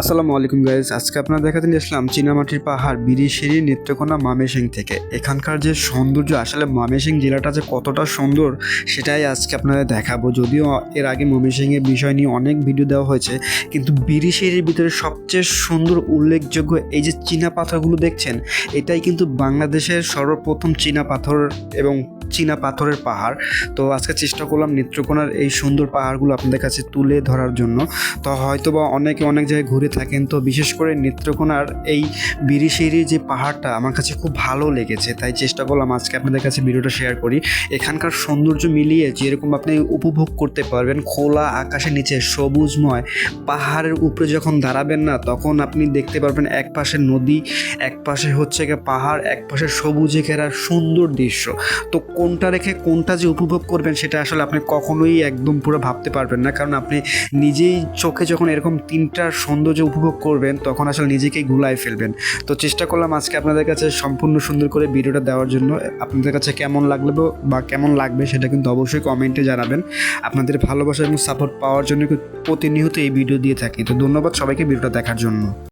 আসসালামু আলাইকুম গাইজ, আজকে আপনারা দেখাতে নিয়ে আসলাম চীনামাটির পাহাড় বিরিশিরি নেত্রকোনা ময়মনসিংহ থেকে। এখানকার যে সৌন্দর্য, আসলে ময়মনসিংহ জেলাটা যে কতটা সুন্দর সেটাই আজকে আপনাদের দেখাবো। যদিও এর আগে ময়মনসিংহের বিষয় নিয়ে অনেক ভিডিও দেওয়া হয়েছে, কিন্তু বিরিশিরির ভিতরে সবচেয়ে সুন্দর উল্লেখযোগ্য এই যে চীনা পাথরগুলো দেখছেন, এটাই কিন্তু বাংলাদেশের সর্বপ্রথম চীনা পাথর এবং চীনা পাথরের পাহাড়। তো আজকে চেষ্টা করলাম নেত্রকোনার এই সুন্দর পাহাড়গুলো আপনাদের কাছে তুলে ধরার জন্য। তো হয়তো বা অনেকে অনেক জায়গায় ঘুরে থাকেন, তো বিশেষ করে নেত্রকোনার এই বিরিশিরি যে পাহাড়টা আমার কাছে খুব ভালো লেগেছে, তাই চেষ্টা করলাম আজকে আপনাদের কাছে ভিডিওটা শেয়ার করি। এখানকার সৌন্দর্য মিলিয়ে যেরকম আপনি উপভোগ করতে পারবেন, খোলা আকাশের নিচে সবুজময় পাহাড়ের উপরে যখন দাঁড়াবেন না, তখন আপনি দেখতে পারবেন এক পাশে নদী, এক পাশে হচ্ছে গিয়ে পাহাড়, এক পাশে সবুজে ঘেরা সুন্দর দৃশ্য। তো কোনটা রেখে কোনটা যে উপভোগ করবেন সেটা আসলে আপনি কখনোই একদম পুরো ভাবতে পারবেন না, কারণ আপনি নিজেই চোখে যখন এরকম তিনটার সৌন্দর্য উপভোগ করবেন তখন আসলে নিজেকেই গুলায় ফেলবেন। তো চেষ্টা করলাম আজকে আপনাদের কাছে সম্পূর্ণ সুন্দর করে ভিডিওটা দেওয়ার জন্য। আপনাদের কাছে কেমন লাগলো বা কেমন লাগবে সেটা কিন্তু অবশ্যই কমেন্টে জানাবেন। আপনাদের ভালোবাসা এবং সাপোর্ট পাওয়ার জন্য প্রতিনিয়ত এই ভিডিও দিয়ে থাকি। তো ধন্যবাদ সবাইকে ভিডিওটা দেখার জন্য।